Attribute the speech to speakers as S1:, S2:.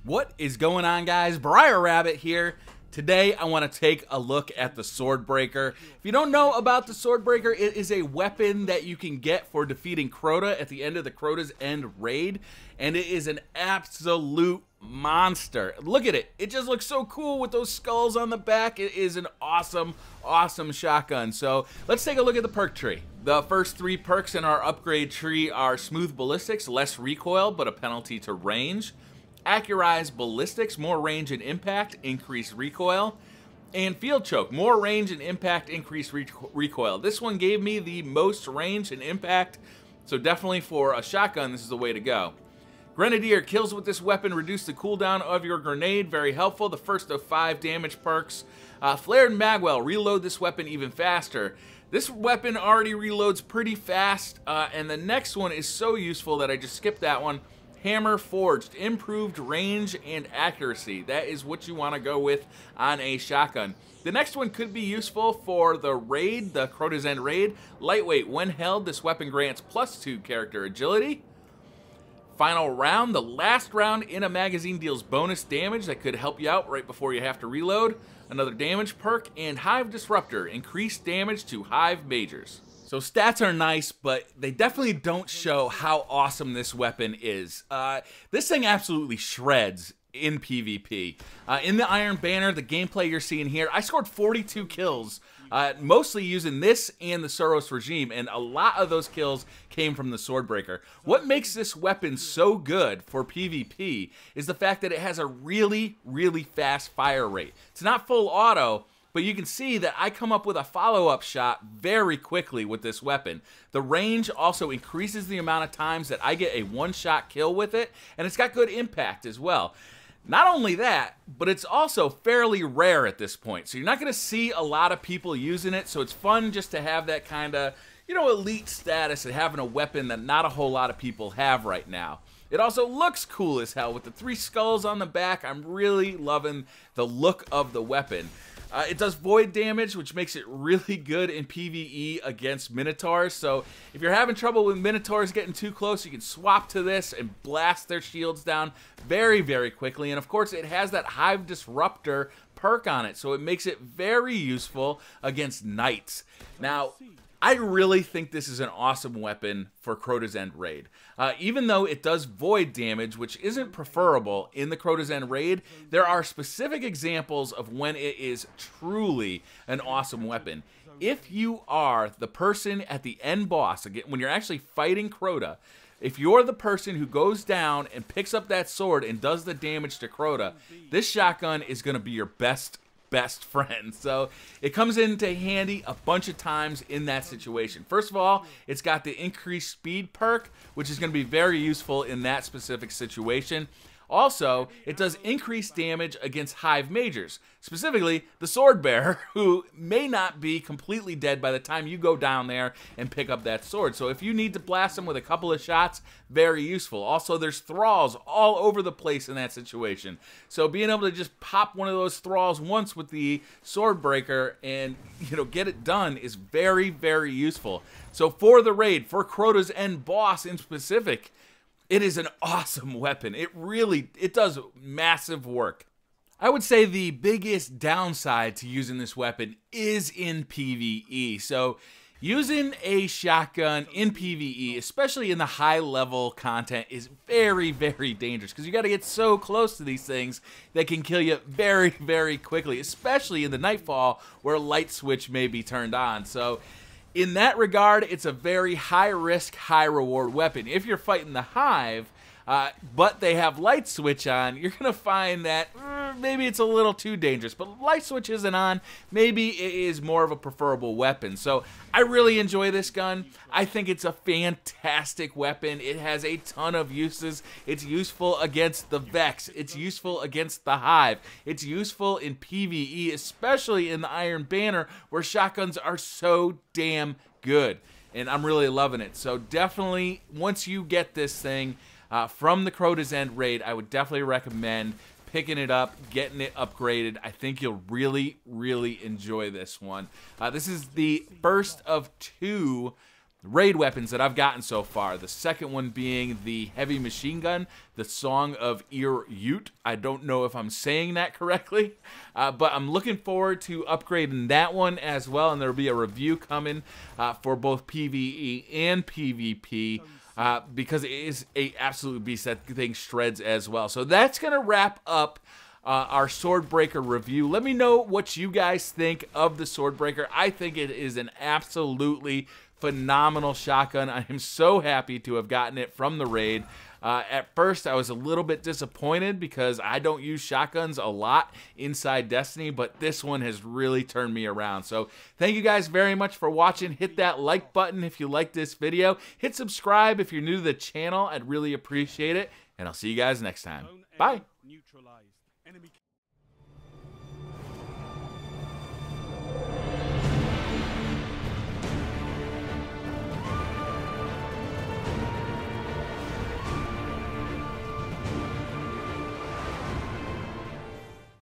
S1: What is going on, guys? BriarRabbit here. Today I want to take a look at the Swordbreaker. If you don't know about the Swordbreaker, it is a weapon that you can get for defeating Crota at the end of the Crota's End raid, and it is an absolute monster. Look at it. It just looks so cool with those skulls on the back. It is an awesome, awesome shotgun. So let's take a look at the perk tree. The first three perks in our upgrade tree are Smooth Ballistics, less recoil, but a penalty to range. Accurized Ballistics, more range and impact, increased recoil. And Field Choke, more range and impact, increased recoil. This one gave me the most range and impact, so definitely for a shotgun, this is the way to go. Grenadier, kills with this weapon reduce the cooldown of your grenade, very helpful, the first of 5 damage perks. Flared Magwell, reload this weapon even faster. This weapon already reloads pretty fast, and the next one is so useful that I just skipped that one. Hammer Forged, improved range and accuracy. That is what you want to go with on a shotgun. The next one could be useful for the raid, the Crota's End raid. Lightweight, when held, this weapon grants +2 character agility. Final round, the last round in a magazine deals bonus damage that could help you out right before you have to reload. Another damage perk, and Hive Disruptor, increased damage to Hive Majors. So stats are nice, but they definitely don't show how awesome this weapon is. This thing absolutely shreds in PvP. In the Iron Banner, the gameplay you're seeing here, I scored 42 kills, mostly using this and the Soros Regime, and a lot of those kills came from the Swordbreaker. What makes this weapon so good for PvP is the fact that it has a really, really fast fire rate. It's not full auto, but you can see that I come up with a follow-up shot very quickly with this weapon. The range also increases the amount of times that I get a one-shot kill with it, and it's got good impact as well. Not only that, but it's also fairly rare at this point, so you're not going to see a lot of people using it, so it's fun just to have that kind of, you know, elite status and having a weapon that not a whole lot of people have right now. It also looks cool as hell with the 3 skulls on the back. I'm really loving the look of the weapon. It does void damage, which makes it really good in PvE against Minotaurs. So if you're having trouble with Minotaurs getting too close, you can swap to this and blast their shields down very, very quickly. And of course, it has that Hive Disruptor perk on it, so it makes it very useful against Knights. Now, I really think this is an awesome weapon for Crota's End raid. Even though it does void damage, which isn't preferable in the Crota's End raid, there are specific examples of when it is truly an awesome weapon. If you are the person at the end boss, again, when you're actually fighting Crota, if you're the person who goes down and picks up that sword and does the damage to Crota, this shotgun is going to be your best friend. So it comes into handy a bunch of times in that situation. First of all, it's got the increased speed perk, which is going to be very useful in that specific situation. Also, it does increased damage against Hive Majors, specifically the Sword Bearer, who may not be completely dead by the time you go down there and pick up that sword. So if you need to blast them with a couple of shots, very useful. Also, there's thralls all over the place in that situation. So being able to just pop one of those thralls once with the Swordbreaker and, you know, get it done is very, very useful. So for the raid, for Crota's End boss in specific, it is an awesome weapon. It does massive work. I would say the biggest downside to using this weapon is in PvE. So using a shotgun in PvE, especially in the high level content, is very, very dangerous because you got to get so close to these things that can kill you very, very quickly, especially in the Nightfall where light switch may be turned on. So in that regard, it's a very high-risk, high-reward weapon. If you're fighting the Hive, but they have light switch on, you're going to find that maybe it's a little too dangerous. But light switch isn't on, maybe it is more of a preferable weapon. So I really enjoy this gun. I think it's a fantastic weapon. It has a ton of uses. It's useful against the Vex. It's useful against the Hive. It's useful in PvE, especially in the Iron Banner, where shotguns are so damn good. And I'm really loving it. So definitely, once you get this thing from the Crota's End raid, I would definitely recommend picking it up, getting it upgraded. I think you'll really, really enjoy this one. This is the first of 2 raid weapons that I've gotten so far. The second one being the heavy machine gun, the Song of Ir-Yut. I don't know if I'm saying that correctly, but I'm looking forward to upgrading that one as well, and there will be a review coming for both PvE and PvP. Because it is a absolute beast. That thing shreds as well. So that's going to wrap up our Swordbreaker review. Let me know what you guys think of the Swordbreaker. I think it is an absolutely phenomenal shotgun. I am so happy to have gotten it from the raid. At first, I was a little bit disappointed because I don't use shotguns a lot inside Destiny, but this one has really turned me around. So thank you guys very much for watching. Hit that like button if you like this video. Hit subscribe if you're new to the channel. I'd really appreciate it. And I'll see you guys next time. Bye.